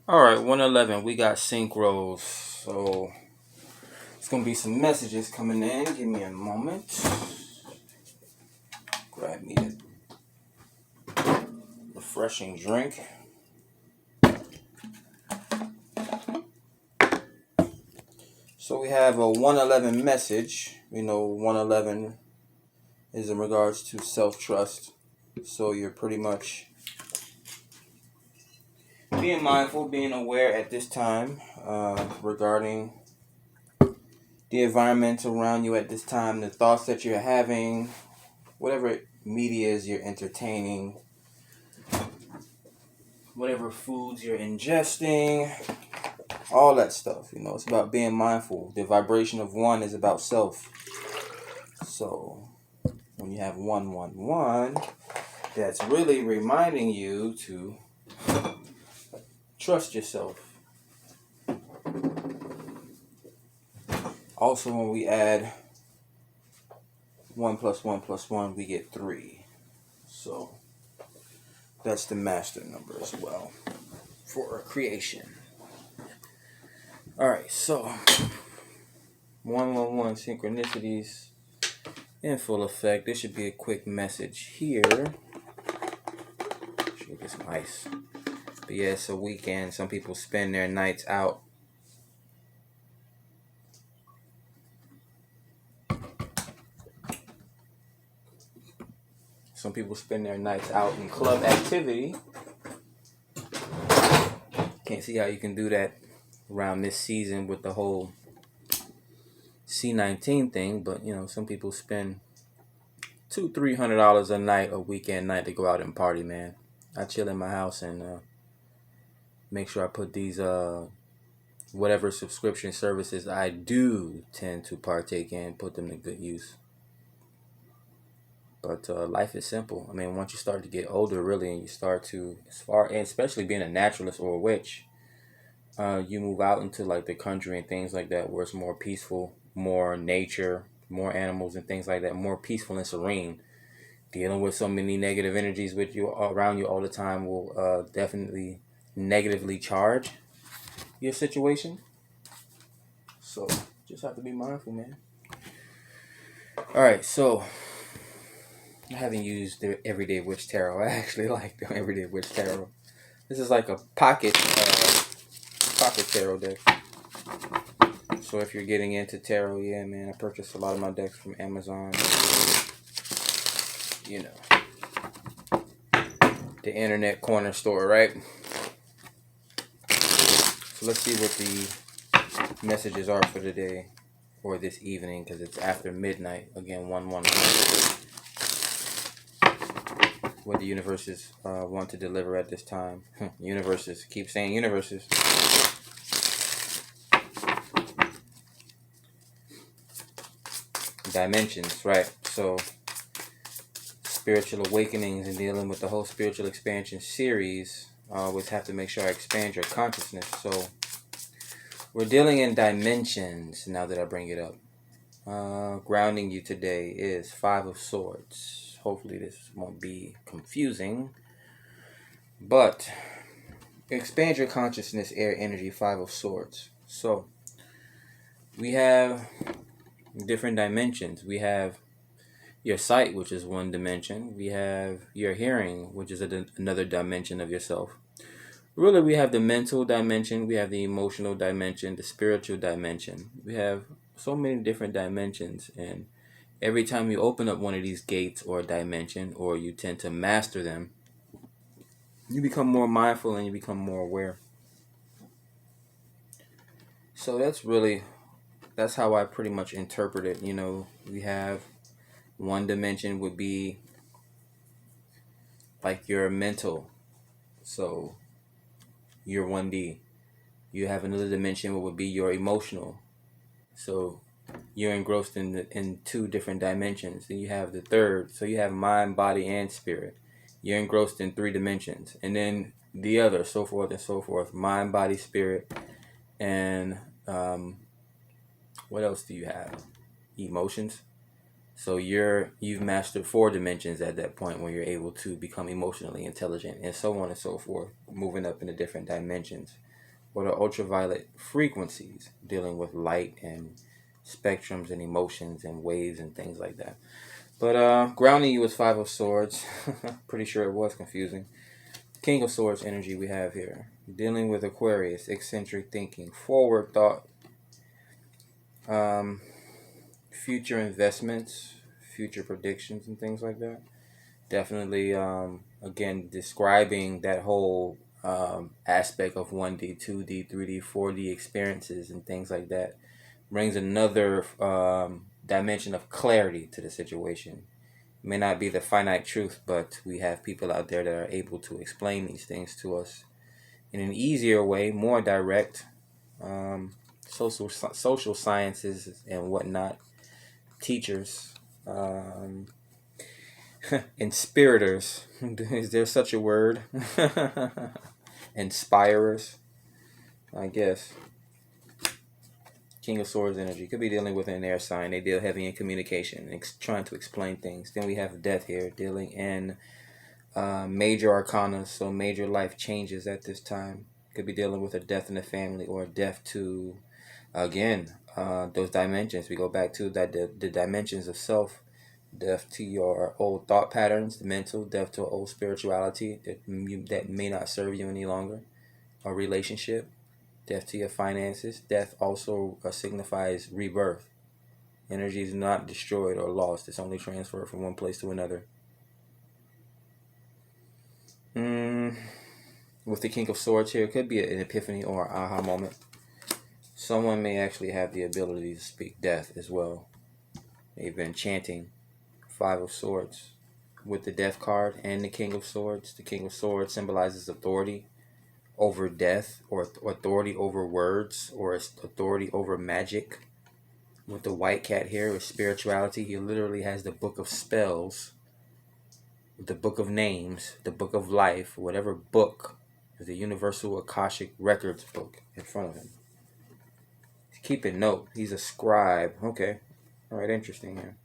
All right, 111. We got synchros. So it's gonna be some messages coming in. Give me a moment. Grab me a refreshing drink. So we have a 111 message. We know 111 is in regards to self-trust. So you're pretty much being mindful, being aware at this time regarding the environment around you at this time, the thoughts that you're having, whatever media is you're entertaining, whatever foods you're ingesting, all that stuff. It's about being mindful. The vibration of one is about self. So when you have 111, that's really reminding you to trust yourself. Also, when we add 1 plus 1 plus 1, we get 3. So that's the master number as well for creation. Alright, so 111 synchronicities in full effect. This should be a quick message here. Should get some ice. But yeah, it's a weekend. Some people spend their nights out. Some people spend their nights out in club activity. Can't see how you can do that around this season with the whole C19 thing, but some people spend $200-$300 a night, a weekend night, to go out and party, man. I chill in my house and make sure I put these whatever subscription services I do tend to partake in, put them to good use. But life is simple. I mean, once you start to get older, really, and you start to, and especially being a naturalist or a witch, you move out into like the country and things like that, where it's more peaceful, more nature, more animals and things like that, more peaceful and serene. Dealing with so many negative energies with you around you all the time will definitely negatively charge your situation. So just have to be mindful, man. All right, so I haven't used the Everyday Witch Tarot. I actually like the Everyday Witch Tarot. This is like a pocket tarot deck. So if you're getting into tarot, yeah, man, I purchased a lot of my decks from Amazon. The internet corner store, right? So let's see what the messages are for today or this evening, because it's after midnight. Again, 111. What the universes want to deliver at this time. Universes. Keep saying universes. Dimensions, right? So spiritual awakenings and dealing with the whole spiritual expansion series, I always have to make sure I expand your consciousness. So we're dealing in dimensions now that I bring it up. Grounding you today is 5 of Swords. Hopefully this won't be confusing. But expand your consciousness, air energy, 5 of Swords. So we have different dimensions. We have your sight, which is one dimension. We have your hearing, which is another dimension of yourself. Really, we have the mental dimension, we have the emotional dimension, the spiritual dimension. We have so many different dimensions, and every time you open up one of these gates or dimension, or you tend to master them, you become more mindful and you become more aware. So that's how I pretty much interpret it. We have one dimension would be like your mental. So you're 1D. You have another dimension what would be your emotional. So you're engrossed in 2 different dimensions. Then you have the third. So you have mind, body, and spirit. You're engrossed in 3 dimensions. And then the other, so forth and so forth. Mind, body, spirit. And what else do you have? Emotions. So you've mastered 4 dimensions at that point where you're able to become emotionally intelligent, and so on and so forth, moving up into different dimensions. What are ultraviolet frequencies, dealing with light and spectrums and emotions and waves and things like that. But grounding you is 5 of Swords. Pretty sure it was confusing. King of Swords energy we have here. Dealing with Aquarius, eccentric thinking, forward thought, um, future investments, future predictions, and things like that. Definitely, again, describing that whole aspect of 1D, 2D, 3D, 4D experiences and things like that brings another dimension of clarity to the situation. It may not be the finite truth, but we have people out there that are able to explain these things to us in an easier way, more direct. Um, social sciences and whatnot, teachers, inspirators. Is there such a word? Inspirers, I guess. King of Swords energy could be dealing with an air sign. They deal heavy in communication, trying to explain things. Then we have Death here, dealing in major arcana, so major life changes at this time. Could be dealing with a death in the family or a death to, again, those dimensions. We go back to that the dimensions of self. Death to your old thought patterns, the mental, death to old spirituality that may not serve you any longer, a relationship, death to your finances. Death also signifies rebirth. Energy is not destroyed or lost, it's only transferred from one place to another. With the King of Swords here, it could be an epiphany or an aha moment. Someone may actually have the ability to speak death as well. They've been chanting 5 of Swords with the Death card and the King of Swords. The King of Swords symbolizes authority over death, or authority over words, or authority over magic. With the white cat here with spirituality, he literally has the book of spells, the book of names, the book of life, whatever book is the universal Akashic records book in front of him. He's keeping note. He's a scribe. Okay. Alright, interesting here.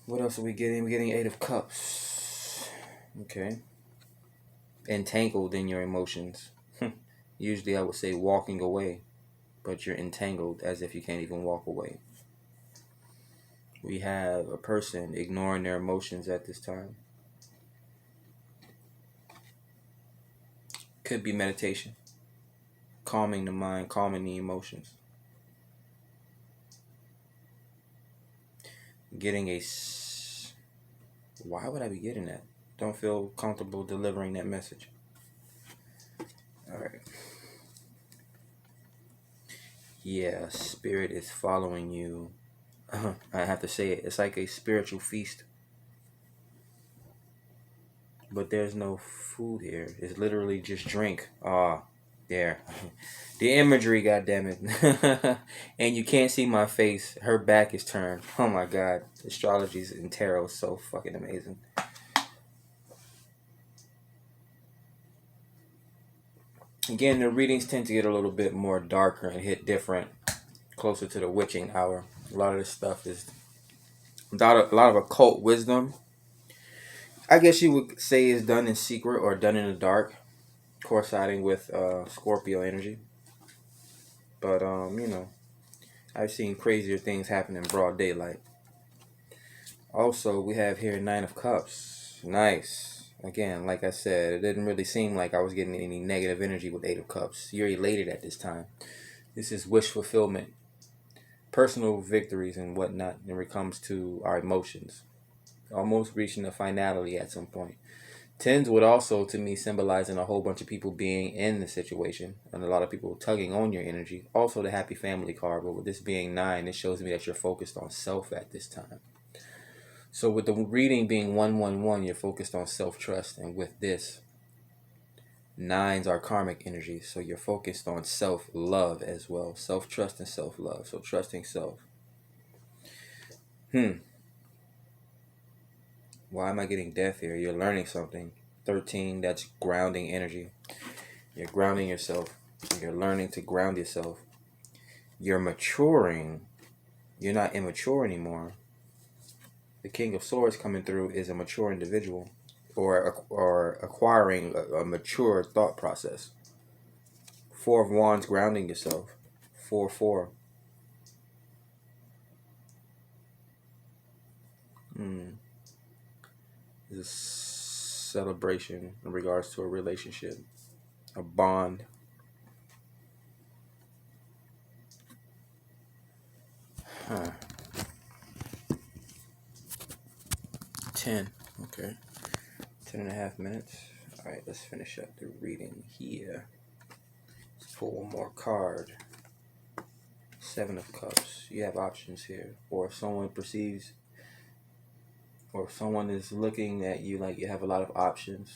What else are we getting? We're getting 8 of Cups. Okay. Entangled in your emotions. Usually I would say walking away, but you're entangled as if you can't even walk away. We have a person ignoring their emotions at this time. Could be meditation. Calming the mind, calming the emotions. Getting a... Why would I be getting that? Don't feel comfortable delivering that message. Alright. Yeah, spirit is following you. I have to say it. It's like a spiritual feast. But there's no food here. It's literally just drink. There. The imagery, goddammit. And you can't see my face. Her back is turned. Oh my god. Astrology and tarot is so fucking amazing. Again, the readings tend to get a little bit more darker and hit different, closer to the witching hour. A lot of this stuff is a lot of occult wisdom. I guess you would say is done in secret or done in the dark, coinciding with Scorpio energy. But I've seen crazier things happen in broad daylight. Also, we have here 9 of Cups. Nice. Again, like I said, it didn't really seem like I was getting any negative energy with 8 of Cups. You're elated at this time. This is wish fulfillment, personal victories and whatnot when it comes to our emotions. Almost reaching a finality at some point. Tens would also, to me, symbolizing a whole bunch of people being in the situation and a lot of people tugging on your energy. Also the happy family card, but with this being 9, this shows me that you're focused on self at this time. So with the reading being 111, you're focused on self-trust, and with this, 9s are karmic energy, so you're focused on self-love as well. Self-trust and self-love, so trusting self. Why am I getting death here? You're learning something. 13, that's grounding energy. You're grounding yourself. You're learning to ground yourself. You're maturing You're not immature anymore. The King of Swords coming through is a mature individual, or acquiring a mature thought process. Four of Wands, grounding yourself. 4-4. Is a celebration in regards to a relationship, a bond. Huh. 10. Okay. 10.5 minutes. Alright, let's finish up the reading here. Let's pull one more card. 7 of Cups. You have options here. Or if someone perceives, or if someone is looking at you like you have a lot of options,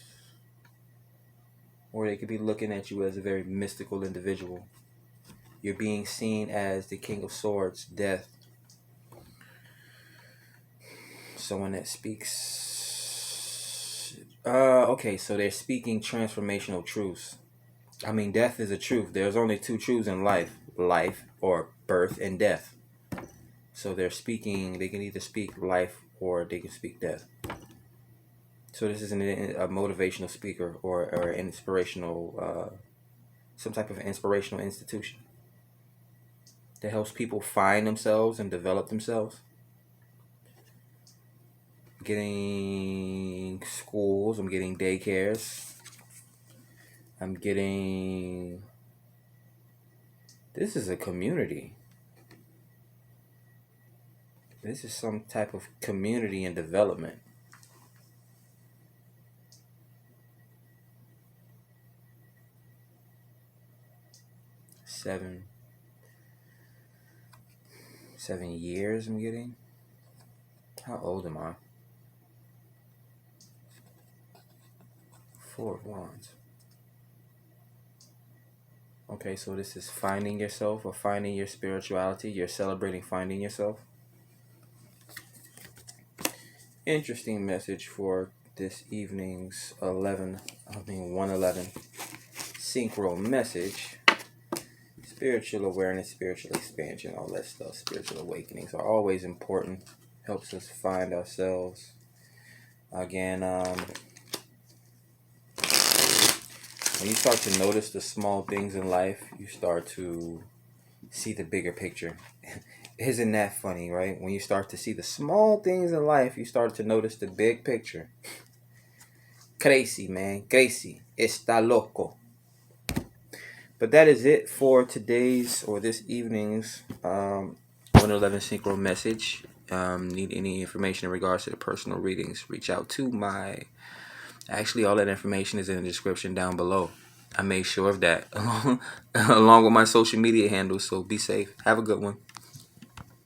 or they could be looking at you as a very mystical individual. You're being seen as the King of Swords, death. Someone that speaks... okay, so they're speaking transformational truths. I mean, death is a truth. There's only two truths in life. Life, or birth, and death. So they're speaking, they can either speak life or they can speak death. So this is a motivational speaker or inspirational, some type of inspirational institution that helps people find themselves and develop themselves. Getting schools, I'm getting daycares, I'm getting... This is a community. This is some type of community and development. Seven years I'm getting. How old am I? 4 of Wands. Okay, so this is finding yourself or finding your spirituality. You're celebrating finding yourself. Interesting message for this evening's 111 Synchro message. Spiritual awareness, spiritual expansion, all that stuff. Spiritual awakenings are always important. Helps us find ourselves. Again, when you start to notice the small things in life, you start to see the bigger picture. Isn't that funny, right? When you start to see the small things in life, you start to notice the big picture. Crazy, man. Crazy. Está loco. But that is it for today's or this evening's 111 Synchro message. Need any information in regards to the personal readings, reach out to my... Actually, all that information is in the description down below. I made sure of that along with my social media handles, so be safe. Have a good one.